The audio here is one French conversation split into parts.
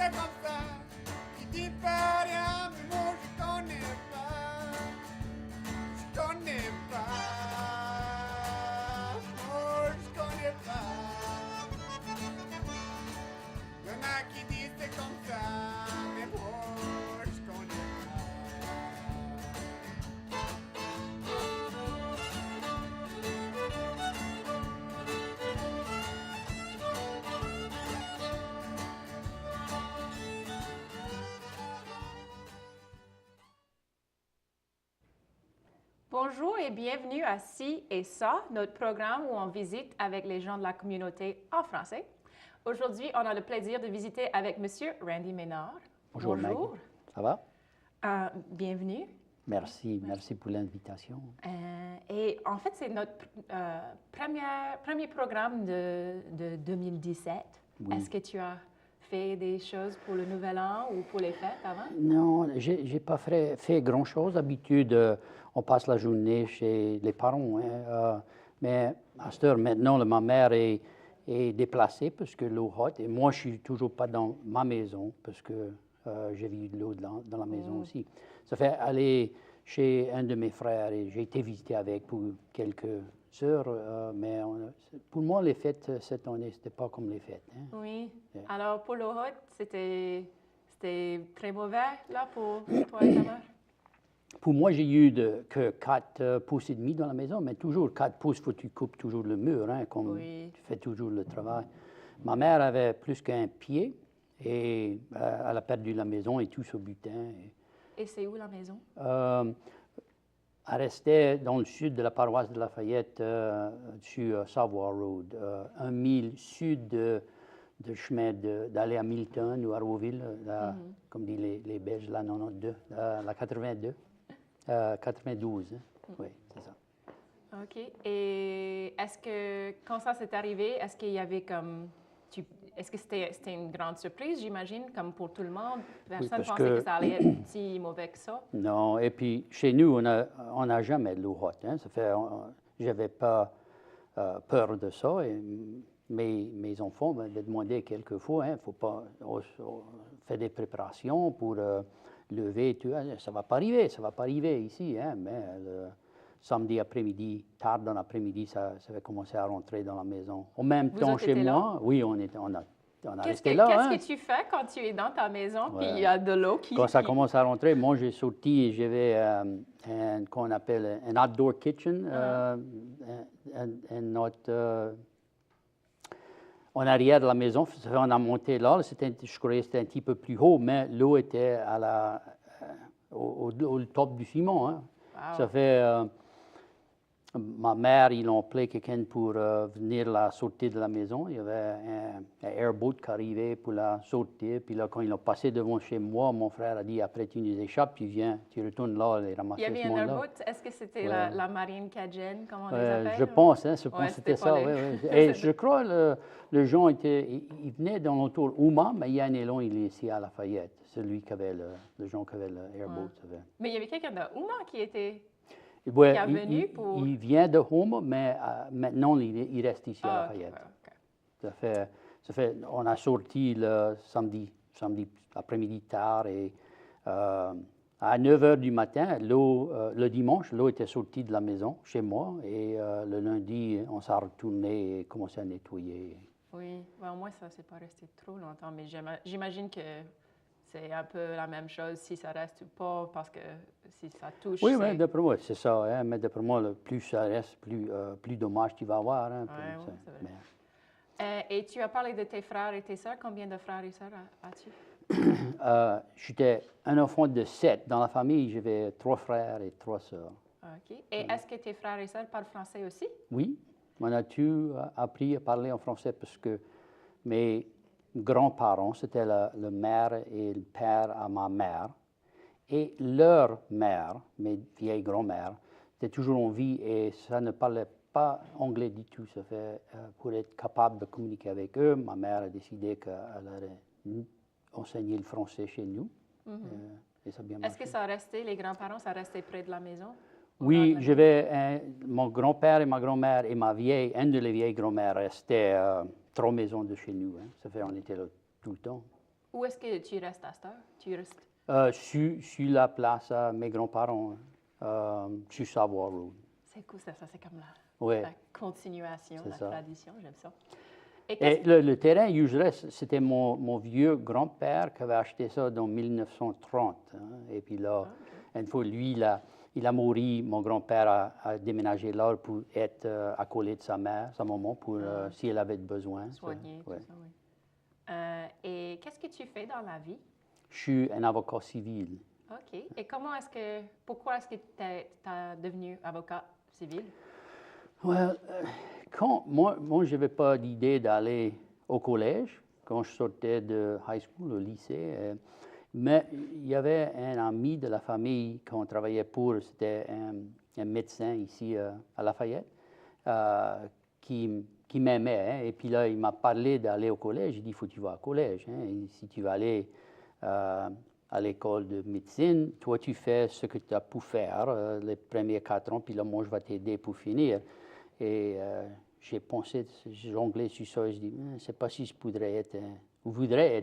c'est comme ça. Il dit pas rien, mais moi je connais pas. Je connais pas. Oh, je connais pas. Y'en a qui disent c'est comme ça, mais moi je connais pas. Bonjour et bienvenue à Ci et Ça, notre programme où on visite avec les gens de la communauté en français. Aujourd'hui, on a le plaisir de visiter avec M. Randy Ménard. Bonjour, Meg. Ça va? Bienvenue. Merci pour l'invitation. Et en fait, c'est notre premier programme de 2017. Oui. Est-ce que tu as fait des choses pour le Nouvel An ou pour les fêtes avant? Non, j'ai pas fait grand-chose. D'habitude, on passe la journée chez les parents. Hein, mais à cette heure, maintenant, ma mère est déplacée parce que l'eau est haute. Et moi, je suis toujours pas dans ma maison parce que j'ai vu de l'eau dans la maison aussi. Ça fait aller chez un de mes frères et j'ai été visiter avec pour quelques heures. Mais pour moi, les fêtes cette année, c'était pas comme les fêtes. Hein. Oui. Yeah. Alors, pour l'eau haute, c'était très mauvais là, pour toi et ta mère? Pour moi, j'ai eu que 4 pouces et demi dans la maison, mais toujours 4 pouces, il faut que tu coupes toujours le mur, hein, comme Oui. tu fais toujours le travail. Ma mère avait plus qu'un pied et elle a perdu la maison et tout ce butin. Et c'est où la maison? Elle restait dans le sud de la paroisse de Lafayette, sur Savoy Road, 1 mille sud de chemin d'aller à Milton ou à Rouville, comme disent les Belges, la 92, la 82. 92, hein? Oui, c'est ça. OK. Et est-ce que, quand ça s'est arrivé, est-ce qu'il y avait comme... Est-ce que c'était une grande surprise, j'imagine, comme pour tout le monde? Personne ne pensait que ça allait être si mauvais que ça? Non, et puis chez nous, on n'a jamais de l'eau haute. Hein? Ça fait, j'avais pas peur de ça. Et mes enfants m'avaient demandé quelquefois, il faut pas faire des préparations pour lever et tout. Ça va pas arriver ici. Hein? Mais le samedi après-midi, tard dans l'après-midi, ça va commencer à rentrer dans la maison. En même temps, chez moi, oui, on a resté là. Qu'est-ce que tu fais quand tu es dans ta maison puis il y a de l'eau qui... Quand ça commence à rentrer, moi, j'ai sorti et j'avais qu'on appelle un outdoor kitchen, en arrière de la maison. On a monté là. Je croyais que c'était un petit peu plus haut, mais l'eau était au top du ciment. Hein. Wow. Ça fait... ma mère, ils ont appelé quelqu'un pour venir la sortir de la maison. Il y avait un airboat qui arrivait pour la sortir. Puis là, quand ils l'ont passé devant chez moi, mon frère a dit, après tu nous échappes, tu retournes là et ramasses ce monde-là. Il y avait un airboat. Est-ce que c'était la marine cajun, comme on les appelle? Je pense, hein, que c'était ça. Les... Oui. Et je crois que le gens il venait dans l'autour Ouma, mais Yann Elon, il est ici à Lafayette. Celui qui avait le gens qui avait l'airboat. Ouais. Mais il y avait quelqu'un de Ouma qui était... Ouais, il vient de Houma, mais maintenant, il reste ici à Lafayette. Okay. Ça fait, on a sorti le samedi après-midi tard et à 9 h du matin, le dimanche, l'eau était sortie de la maison chez moi et le lundi, on s'est retourné et commencé à nettoyer. Oui, au moins ça ne s'est pas resté trop longtemps, mais j'imagine que c'est un peu la même chose si ça reste ou pas, parce que si ça touche... Oui, mais d'après moi, c'est ça. Hein, mais d'après moi, plus ça reste, plus dommage tu vas avoir. Hein, oui, c'est vrai. Et tu as parlé de tes frères et tes sœurs. Combien de frères et sœurs as-tu? J'étais un enfant de 7. Dans la famille, j'avais 3 frères et 3 sœurs. OK. Et est-ce que tes frères et sœurs parlent français aussi? Oui. On a tout appris à parler en français parce que mes grands-parents, c'était le mère et le père à ma mère. Et leur mère, mes vieilles grand-mères, étaient toujours en vie et ça ne parlait pas anglais du tout. Ça fait, pour être capable de communiquer avec eux, ma mère a décidé qu'elle allait enseigner le français chez nous. Et ça a bien marché. Est-ce que ça restait, les grands-parents, ça restait près de la maison? Oui, j'avais mon grand-père et ma grand-mère et une de les vieilles grand-mères restaient 3 maisons de chez nous. Hein. Ça fait, on était là tout le temps. Où est-ce que tu restes à cette heure? Tu restes... Sur la place à mes grands-parents, sur Savoir Road. C'est cool, ça c'est comme Ouais, la continuation, la ça. tradition, j'aime ça. Et le terrain Userest, c'était mon vieux grand-père qui avait acheté ça dans 1930. Hein. Et puis là, une fois, lui, il a mouru. Mon grand-père a déménagé là pour être à côté de sa maman, pour si elle avait besoin. Soigner, Ouais. tout ça, oui. Et qu'est-ce que tu fais dans la vie? Je suis un avocat civil. OK. Et pourquoi est-ce que tu es devenu avocat civil? Well, moi je n'avais pas d'idée d'aller au collège quand je sortais de high school, au lycée. Mais il y avait un ami de la famille qu'on travaillait pour, c'était un médecin ici à Lafayette, qui m'aimait. Hein, et puis là, il m'a parlé d'aller au collège. Il dit, il faut que tu vas au collège. Hein, et si tu vas aller à l'école de médecine, toi, tu fais ce que tu as pu faire les premiers 4 ans, puis là, moi, je vais t'aider pour finir. Et j'ai pensé, j'ai jonglé sur ça, et je dis, je ne sais pas si je voudrais être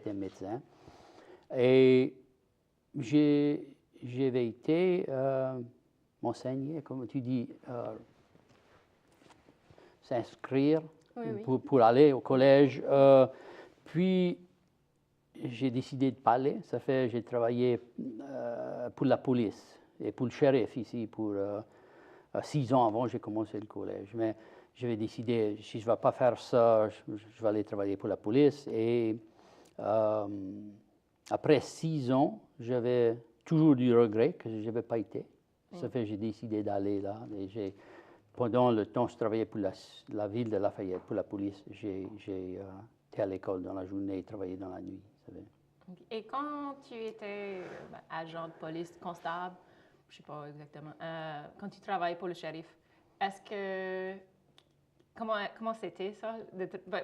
un médecin. Et j'avais été m'enseigner, comme tu dis, s'inscrire pour aller au collège. Puis, j'ai décidé de parler. Ça fait, j'ai travaillé pour la police et pour le shérif ici pour 6 ans avant, j'ai commencé le collège. Mais j'avais décidé, si je ne vais pas faire ça, je vais aller travailler pour la police. Et après 6 ans, j'avais toujours du regret que je n'avais pas été. Ça fait, j'ai décidé d'aller là. Et pendant le temps, je travaillais pour la ville de Lafayette, pour la police. J'ai été à l'école dans la journée et travaillé dans la nuit. Et quand tu étais agent de police, constable, je ne sais pas exactement, quand tu travaillais pour le shérif, est-ce que... Comment c'était ça?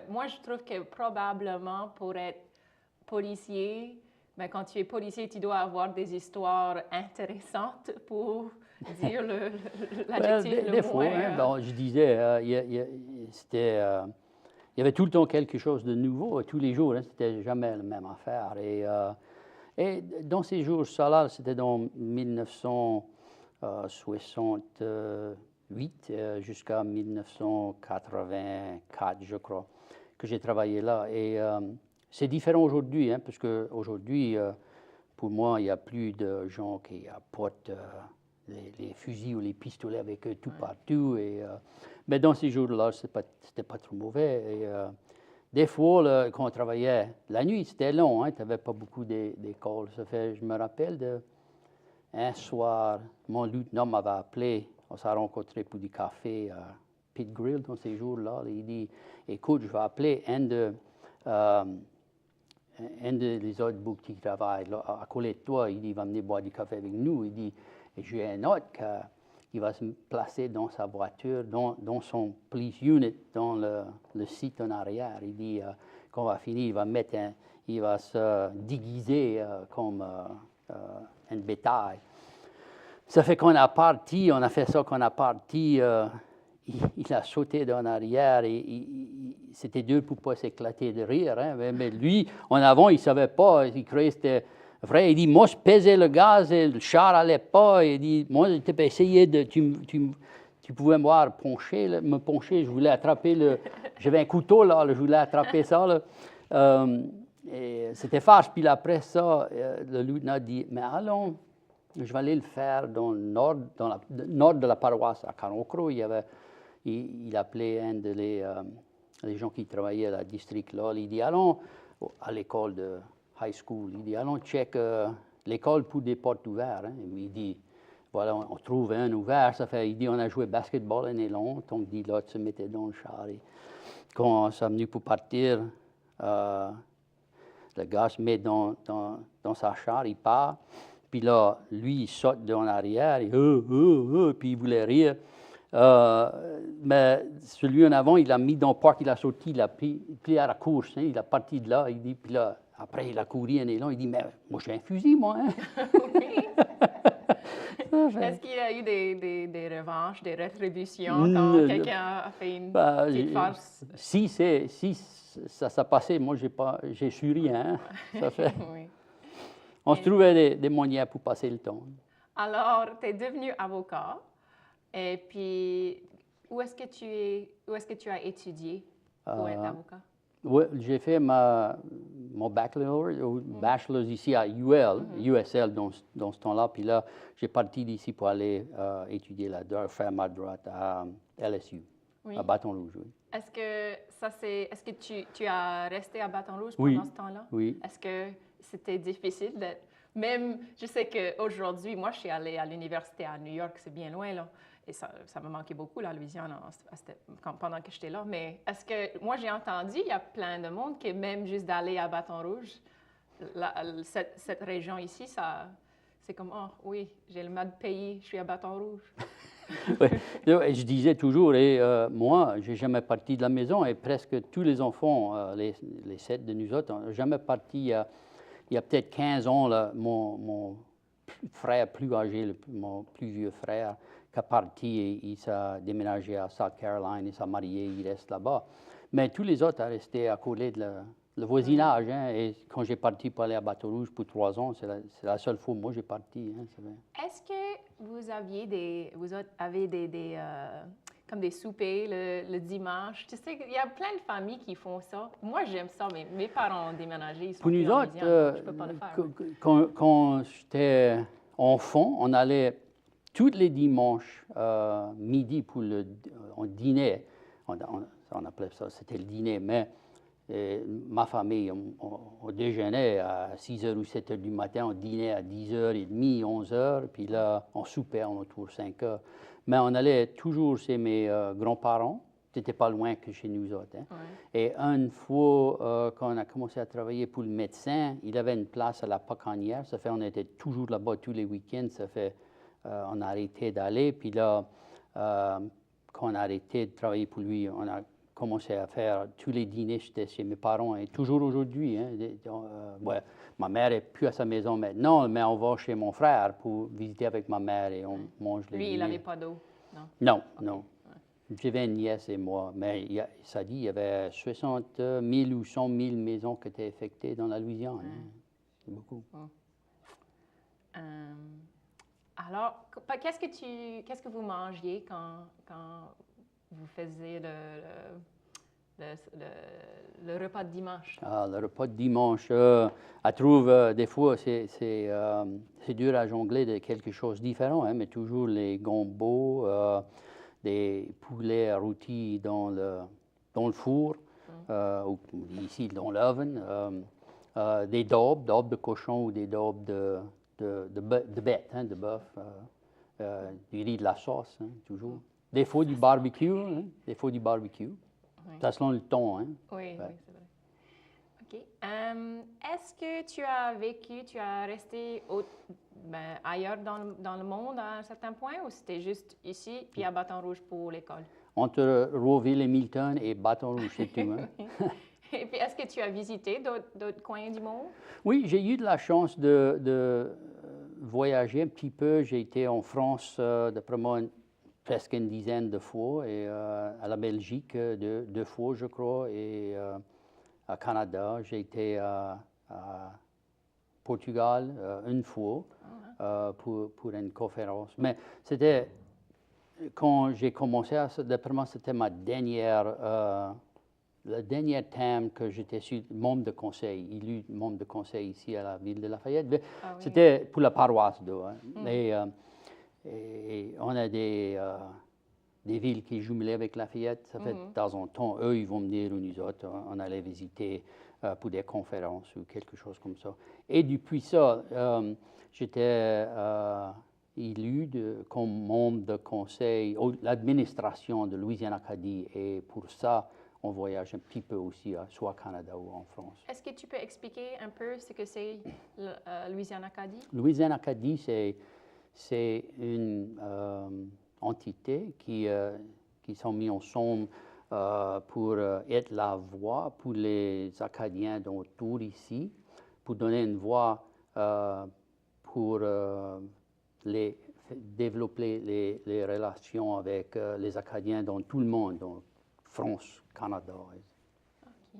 Moi, je trouve que probablement pour être policier, quand tu es policier, tu dois avoir des histoires intéressantes pour dire l'adjectif, des fois, hein, je disais, il y avait tout le temps quelque chose de nouveau, tous les jours, hein, c'était jamais la même affaire. Et dans ces jours-là, c'était dans 1968 jusqu'à 1984, je crois, que j'ai travaillé là. Et c'est différent aujourd'hui, hein, parce qu'aujourd'hui, pour moi, il n'y a plus de gens qui apportent les fusils ou les pistolets avec eux tout partout. Mais dans ces jours-là, ce n'était pas trop mauvais. Et, des fois, quand on travaillait la nuit, c'était long, hein, tu n'avais pas beaucoup d'écoles. Je me rappelle un soir, mon lieutenant m'avait appelé, on s'est rencontrés pour du café à Pit Grill dans ces jours-là. Il dit, écoute, je vais appeler un des autres boucs qui travaillent là, à côté de toi. Il dit, il va venir boire du café avec nous. Il dit, et j'ai un autre qui va se placer dans sa voiture, dans son police unit, dans le site en arrière. Il dit, quand on va finir, il va se déguiser comme un bétail. Ça fait qu'on a fait ça qu'on a parti, il a sauté en arrière et c'était dur pour ne pas s'éclater de rire. Hein, mais lui, en avant, il ne savait pas, il croyait que c'était vrai. Il dit, moi, je pesais le gaz et le char n'allait pas. Il dit, moi, j'ai essayé de... Tu pouvais me voir me pencher, je voulais attraper j'avais un couteau, là, je voulais attraper ça. Là. Et c'était farce. Puis après ça, le lieutenant dit, mais allons, je vais aller le faire dans le nord de la paroisse, à Caroncro. Il appelait un des gens qui travaillaient à la district là. Il dit, allons à l'école de high school. Il dit, allons check l'école pour des portes ouvertes. Hein. Il dit, voilà, on trouve un ouvert. Il dit, on a joué basketball un long. Donc, il dit, l'autre se mettait dans le char. Et quand on s'est venu pour partir, le gars se met dans sa char, il part. Puis là, lui, il saute en arrière, puis il voulait rire. Mais celui en avant, il a mis dans le parc, il a sorti, il a pris à la course. Hein, il a parti de là, il dit, puis là, après, il a couru un élan, il dit, mais moi, j'ai un fusil, moi. Hein? Est-ce qu'il y a eu des revanches, des rétributions quand quelqu'un a fait une petite farce? Si ça s'est passé. Moi, j'ai su rien. Ça fait. Oui. On se trouvait des moyens pour passer le temps. Alors, tu es devenu avocat. Et puis, où est-ce que tu as étudié pour être avocat? Oui, j'ai fait mon bachelor's ici à UL, USL dans ce temps-là. Puis là, j'ai parti d'ici pour aller étudier faire ma droite à LSU, Oui. à Bâton Rouge. Oui. Est-ce que tu as resté à Bâton Rouge Oui. pendant ce temps-là? Oui. Est-ce que c'était difficile d'être... Même, je sais qu'aujourd'hui, moi, je suis allée à l'université à New York, c'est bien loin, là. Et ça me manquait beaucoup, la Louisiane, pendant que j'étais là. Mais est-ce que... Moi, j'ai entendu, il y a plein de monde que même juste d'aller à Bâton Rouge, cette région ici, c'est comme, oh oui, j'ai le mal payé, je suis à Bâton Rouge. Oui. Je disais toujours, moi, je n'ai jamais parti de la maison et presque tous les enfants, les 7 de nous autres, n'ont jamais parti. Il y a peut-être 15 ans, là, mon frère plus âgé, mon plus vieux frère, qui est parti et il s'est déménagé à South Carolina, il s'est marié, il reste là-bas. Mais tous les autres ont resté à côté de le voisinage. Hein, et quand j'ai parti pour aller à Bâton Rouge pour 3 ans, c'est la seule fois où moi j'ai parti. Hein, est-ce que vous avez comme des soupers le dimanche? Tu sais, il y a plein de familles qui font ça. Moi, j'aime ça, mais mes parents ont déménagé, ils sont pour plus nous en autres, Louisiane, je peux pas le faire. quand j'étais enfant, on allait tous les dimanches midi on dînait. On appelait ça, c'était le dîner, mais ma famille, on déjeunait à 6h ou 7h du matin, on dînait à 10h30, 11h, puis là, on soupait autour de 5h. Mais on allait toujours chez mes grands-parents, c'était pas loin que chez nous autres. Hein. Ouais. Et une fois, quand on a commencé à travailler pour le médecin, il avait une place à la Pacanière, ça fait on était toujours là-bas tous les week-ends, ça fait on a arrêté d'aller, puis là, quand on a arrêté de travailler pour lui, on a commencé à faire tous les dîners chez mes parents, et toujours aujourd'hui. Hein, ma mère n'est plus à sa maison maintenant, mais on va chez mon frère pour visiter avec ma mère et on mange les dîners. Lui, il n'avait pas d'eau, non? Non, okay. non. Ouais. J'avais une nièce et moi, mais ça dit il y avait 60 000 ou 100 000 maisons qui étaient affectées dans la Louisiane. Hein. C'est beaucoup. Alors, qu'est-ce que vous mangiez quand vous faisiez le repas de dimanche? Le repas de dimanche, je trouve des fois c'est dur à jongler de quelque chose de différent, hein, mais toujours les gambos, des poulets rôtis dans le four, ou ici dans l'oven, des daubes de cochon ou des daubes de bête, hein, de bœuf, du riz de la sauce, hein, toujours. Des fois du barbecue, hein, des fois du barbecue. Oui. Ça selon le ton, hein. Oui, ouais. Oui, c'est vrai. OK. Est-ce que tu as resté ailleurs dans le monde à un certain point ou c'était juste ici puis à Bâton Rouge pour l'école? Entre Rouville et Milton et Bâton Rouge, c'est tout. Hein. Et puis, est-ce que tu as visité d'autres coins du monde? Oui, j'ai eu de la chance de voyager un petit peu. J'ai été en France, d'après moi, presque une dizaine de fois, et à la Belgique 2 fois, je crois, et à Canada. J'ai été à Portugal une fois pour une conférence. Mais c'était, quand j'ai commencé, d'après moi, c'était le dernier terme que j'étais membre de conseil, élu membre de conseil ici à la ville de Lafayette. C'était pour la paroisse d'eau. Hein. Et on a des villes qui jumelaient avec Lafayette. Ça fait de temps en temps, eux, ils vont venir ou nous autres, on allait visiter pour des conférences ou quelque chose comme ça. Et depuis ça, j'étais élu comme membre de conseil, l'administration de Louisiane-Acadie. Et pour ça, on voyage un petit peu aussi, soit au Canada ou en France. Est-ce que tu peux expliquer un peu ce que c'est Louisiane-Acadie? Louisiane-Acadie, c'est une entité qui sont mis ensemble pour être la voix pour les Acadiens autour ici, pour donner une voix pour développer les relations avec les Acadiens dans tout le monde, dans France, Canada. OK.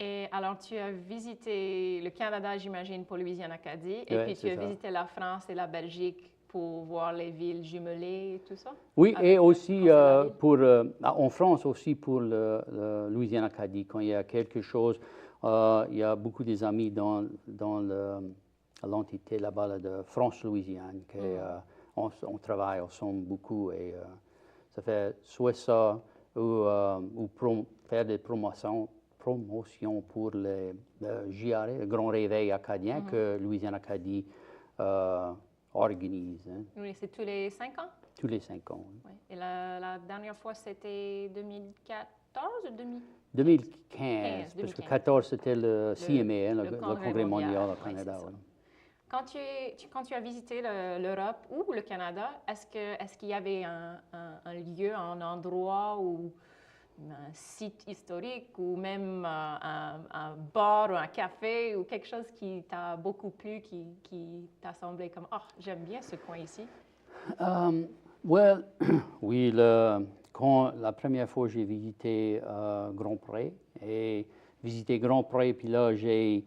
Et alors, tu as visité le Canada, j'imagine, pour Louisiane-Acadie, et Ouais, puis tu c'est as ça. visité la France et la Belgique pour voir les villes jumelées et tout ça? Oui, Avec et le aussi Conseil de la ville? en France aussi pour le Louisiane-Acadie, quand il y a quelque chose, il y a beaucoup des amis dans l'entité là-bas là, de France-Louisiane, on travaille ensemble beaucoup et ça fait soit ça ou faire des promotions pour le JRE, le Grand Réveil acadien que Louisiane-Acadie organise, hein, Oui, c'est tous les 5 ans? tous les 5 ans. Oui. Oui. Et la dernière fois, c'était 2014 ou 2015, parce que 2015. 14 c'était le CMA, hein, le le Congrès Congrès mondial au oui, Canada. c'est ça. Oui. Quand tu as visité l'Europe ou le Canada, est-ce qu'il y avait un lieu, un endroit ou un site historique ou même un bar ou un café ou quelque chose qui t'a beaucoup plu, qui t'a semblé comme « Oh, j'aime bien ce coin ici ». Well, oui, quand la première fois j'ai visité Grand Pré et visité Grand Pré, puis là j'ai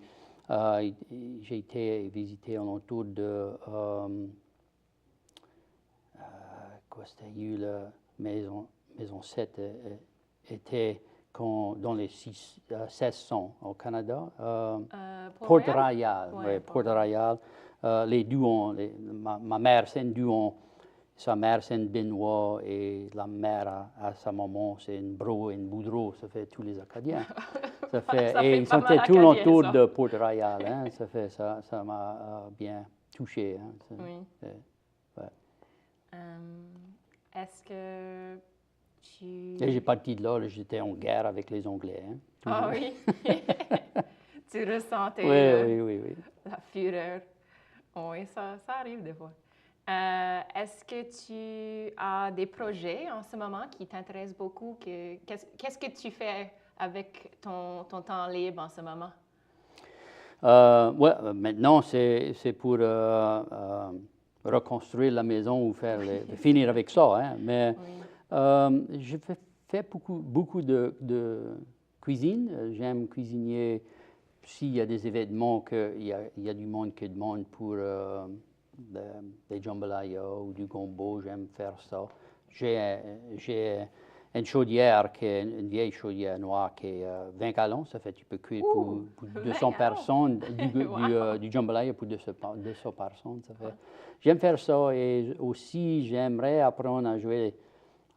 été visiter autour de quoi c'était eu la maison 7 était dans les 1600 au Canada. Port-Royal, oui, Port-Royal. Les deux ma mère c'est une duo. Sa mère, c'est une Benoît et la mère à sa maman, c'est une Bro et une Boudreau. Ça fait tous les Acadiens. Ça fait et ils pas mal étaient tout acadien, autour ça. de Port-Royal. Hein, ça m'a bien touché. Hein, Oui. Ouais. Est-ce que tu... Et j'ai parti de là, j'étais en guerre avec les Anglais. Hein, Ah oui? Tu ressentais oui. la fureur. Oui, ça arrive des fois. Est-ce que tu as des projets en ce moment qui t'intéressent beaucoup? Qu'est-ce que tu fais avec ton temps libre en ce moment? Maintenant, c'est pour reconstruire la maison ou finir avec ça. Hein, mais je fais beaucoup de cuisine. J'aime cuisiner. S'il y a des événements, il y a du monde qui demande pour des jambalaya ou du gombo, j'aime faire ça. J'ai une chaudière, une vieille chaudière noire qui est 20 gallons, ça fait tu peux cuire pour 200 personnes, du jambalaya pour 200 personnes. Ça fait. J'aime faire ça et aussi j'aimerais apprendre à jouer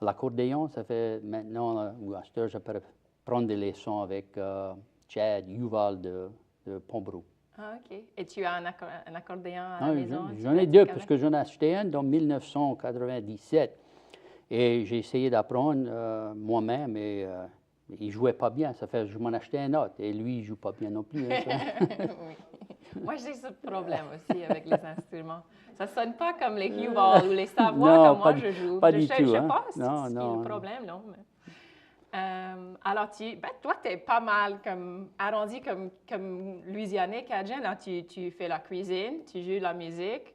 l'accordéon. Ça fait maintenant, ou à cette heure, je peux prendre des leçons avec Chad Yuval de Pombro. Ah, OK. Et tu as un accordéon à la maison? J'en ai deux, parce que j'en ai acheté un en 1997. Et j'ai essayé d'apprendre moi-même et il ne jouait pas bien. Ça fait que je m'en achetais un autre. Et lui, il ne joue pas bien non plus. Hein, oui. Moi, j'ai ce problème aussi avec les instruments. Ça ne sonne pas comme les Huval ou les Savoie comme moi je joue. Pas du tout. Je ne sais hein? pas ce qui est le problème, non. Mais... alors, toi, tu es pas mal arrondi comme Louisianais, Cajun. Là, tu fais la cuisine, tu joues la musique.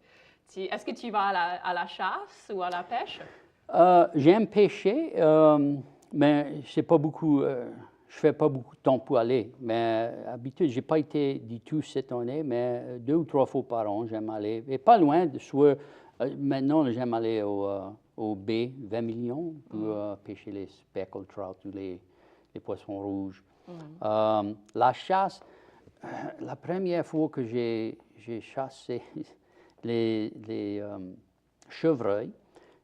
Est-ce que tu vas à la chasse ou à la pêche? J'aime pêcher, mais je fais pas beaucoup de temps pour aller. Mais habitude, je n'ai pas été du tout cette année, mais 2 ou 3 fois par an, j'aime aller. Et pas loin, maintenant, j'aime aller au baie 20 millions pour pêcher les speckled trout ou les poissons rouges. La chasse, la première fois que j'ai chassé les chevreuils,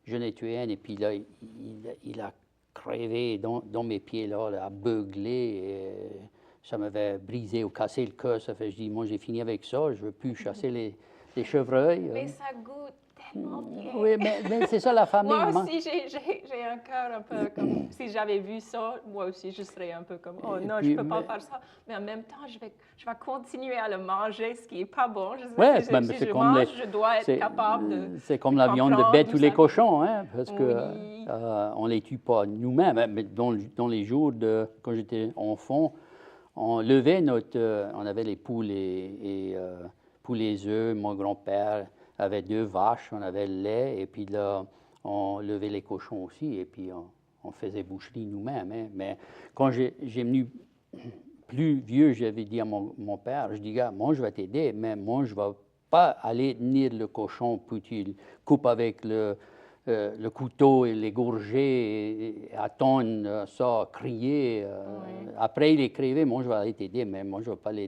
je n'ai tué un et puis là, il a crevé dans mes pieds, là, a beuglé. Et ça m'avait brisé ou cassé le cœur. Ça fait, je dis, moi, j'ai fini avec ça, je ne veux plus chasser les chevreuils. Mais ça goûte tellement bien. Oui, mais c'est ça la famille. Moi aussi, j'ai un cœur un peu comme... Si j'avais vu ça, moi aussi, je serais un peu comme, oh non, je ne peux pas faire ça. Mais en même temps, je vais continuer à le manger, ce qui n'est pas bon. Je dois être capable de... C'est comme la viande de bête ou les cochons, hein, parce qu'on ne les tue pas nous-mêmes. Mais dans les jours quand j'étais enfant, on levait on avait les poules pour les œufs. Mon grand-père avait 2 vaches, on avait le lait, et puis là, on levait les cochons aussi, et puis on faisait boucherie nous-mêmes. Hein. Mais quand j'ai venu plus vieux, j'avais dit à mon père, je dis, gars, moi, je vais t'aider, mais moi, je ne vais pas aller tenir le cochon, puis tu le coupes avec le couteau et l'égorger, et attendre ça, crier. Après, il est crevé, moi, je vais aller t'aider, mais moi, je ne vais pas le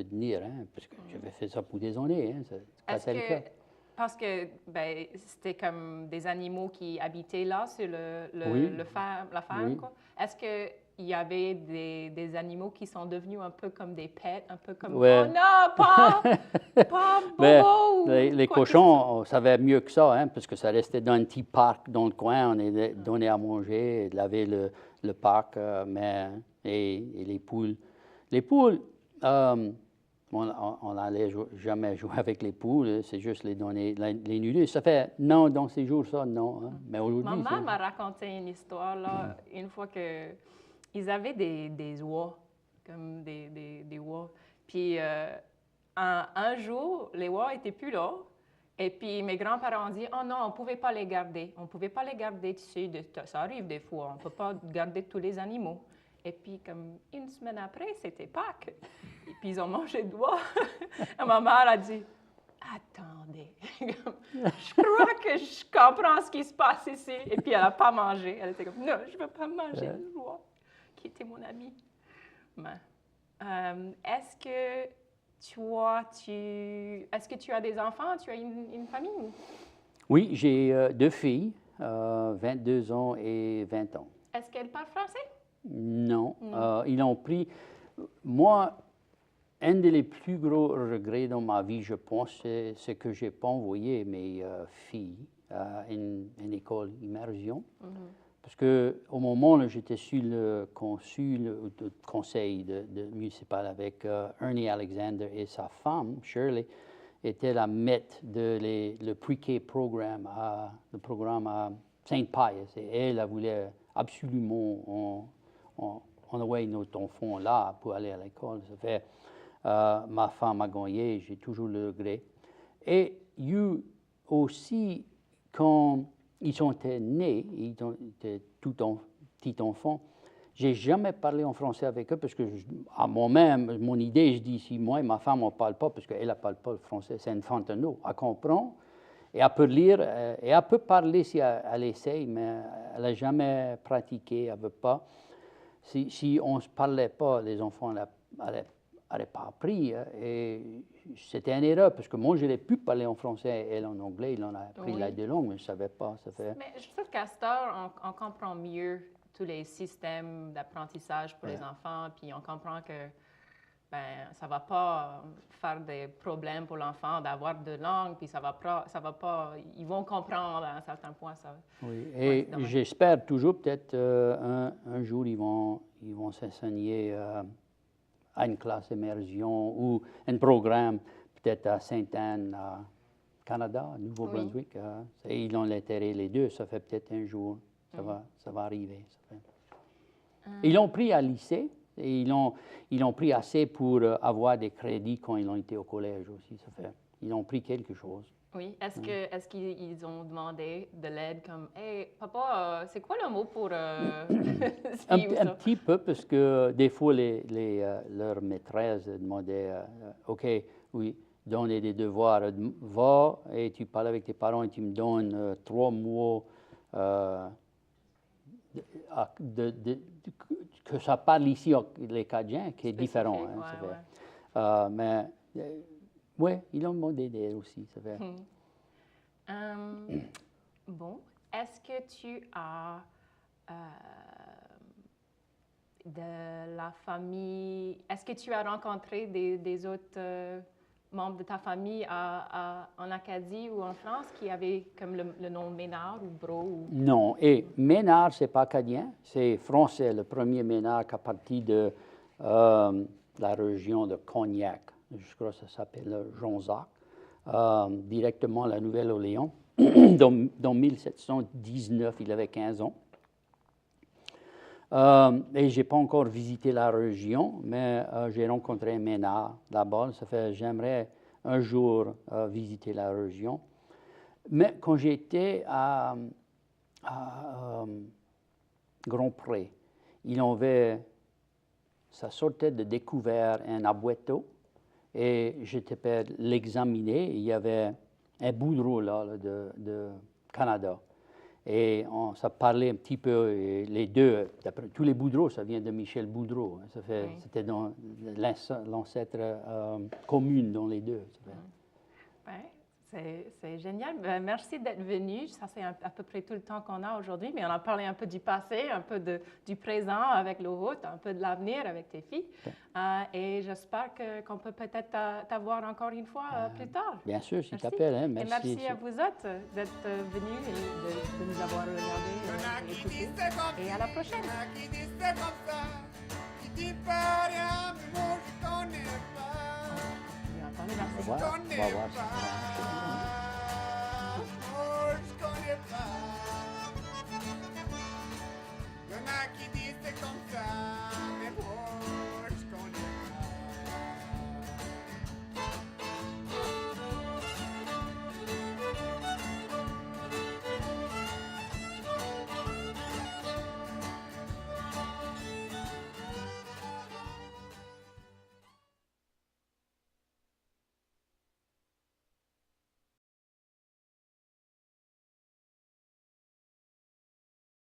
tenir, hein, parce que j'avais fait ça pour des années. Hein, Est-ce que, parce que ben, c'était comme des animaux qui habitaient là, sur la ferme, quoi. Est-ce qu'il y avait des animaux qui sont devenus un peu comme des pets, un peu comme, ouais. Oh non, pas Bobo! Les cochons, on savait mieux que ça, hein, parce que ça restait dans un petit parc dans le coin, on est donné à manger, laver le parc, et les poules. Les poules, on n'allait jamais jouer avec les poules, c'est juste les donner, les nourrir. Ça fait, non, dans ces jours, ça, non. Hein. Mais aujourd'hui, Maman m'a raconté une histoire, là, une fois qu'ils avaient des oies, comme des oies. Puis un jour, les oies n'étaient plus là. Et puis mes grands-parents ont dit, oh non, on ne pouvait pas les garder. On ne pouvait pas les garder, tu sais, ça arrive des fois, on ne peut pas garder tous les animaux. Et puis, comme une semaine après, c'était Pâques. Et puis, ils ont mangé de oies. Et ma mère a dit, attendez, je crois que je comprends ce qui se passe ici. Et puis, elle n'a pas mangé. Elle était comme, non, je ne veux pas manger une oie, qui était mon amie. Est-ce que tu as des enfants? Tu as une famille? Oui, j'ai 2 filles, 22 ans et 20 ans. Est-ce qu'elles parlent français? Non. Ils ont pris... Moi, un des plus gros regrets dans ma vie, je pense, c'est que je n'ai pas envoyé mes filles à une école immersion. Parce qu'au moment où j'étais sur le conseil municipal avec Ernie Alexander et sa femme, Shirley, était la maître le pre-K programme le programme à Saint Pius. Et elle voulait absolument envoyer notre enfant là pour aller à l'école. Ça fait, ma femme a gagné, j'ai toujours le regret. Et il y a eu aussi, quand ils sont nés, ils étaient petits enfants, j'ai jamais parlé en français avec eux parce que à moi-même, mon idée, je dis, si moi et ma femme, on ne parle pas, parce qu'elle ne parle pas le français, c'est une fontaneau, elle comprend, et elle peut lire, et elle peut parler si elle essaye, mais elle n'a jamais pratiqué, elle ne veut pas. Si on ne se parlait pas, les enfants n'auraient pas appris, et c'était une erreur, parce que moi, je n'ai pu parler en français et elle en anglais, il en a appris les 2 langues, mais je ne savais pas. Ça fait... Mais je trouve qu'à cette heure, on comprend mieux tous les systèmes d'apprentissage pour les enfants, puis on comprend que ça ne va pas faire des problèmes pour l'enfant d'avoir 2 langues, puis ça va pas, ils vont comprendre à un certain point ça. Oui, et j'espère toujours peut-être un jour ils vont s'enseigner à une classe immersion ou un programme peut-être à Sainte-Anne, Canada, Nouveau-Brunswick. Et ils ont l'intérêt les 2, ça fait peut-être un jour, ça va arriver. Ça fait. Ils l'ont pris à lycée, et ils l'ont pris assez pour avoir des crédits quand ils ont été au collège aussi. Ça fait. Ils ont pris quelque chose. Oui. Est-ce qu'ils ont demandé de l'aide comme « Hey, papa, c'est quoi le mot pour un petit peu, parce que des fois, leurs maîtresses demandaient OK, oui, donner des devoirs. Va et tu parles avec tes parents et tu me donnes 3 mots que ça parle ici, les Cadiens, qui est différent. Hein, mais oui, ils ont demandé d'aide aussi. Ça fait. Bon, est-ce que tu as de la famille, est-ce que tu as rencontré des autres membres de ta famille en Acadie ou en France qui avaient comme le nom Ménard ou Brault? Ou... Non, et Ménard, ce n'est pas acadien, c'est français. Le premier Ménard qui a parti de la région de Cognac, je crois que ça s'appelle Jonzac, directement à la Nouvelle-Orléans. Dans 1719, il avait 15 ans. Et je n'ai pas encore visité la région, mais j'ai rencontré un Ménard là-bas. Ça fait, j'aimerais un jour visiter la région. Mais quand j'étais à Grand Pré, il y avait ça sortait de découvert un abueto et j'étais pour l'examiner. Il y avait un boudreau là, de Canada. Et on s'est parlé un petit peu, et les deux, tous les Boudreaux, ça vient de Michel Boudreau. C'était dans l'ancêtre commune dans les deux. C'est génial. Ben, merci d'être venu. Ça, c'est à peu près tout le temps qu'on a aujourd'hui, mais on a parlé un peu du passé, un peu du présent avec l'Ohot, un peu de l'avenir avec tes filles. Et j'espère qu'on peut peut-être t'avoir encore une fois plus tard. Bien sûr, si tu t'appelles. Hein, merci. Et merci à vous autres d'être venus et de nous avoir regardés et écoutés. Et à la prochaine. Au revoir. Au revoir. Y'en a qui disent c'est comme ça.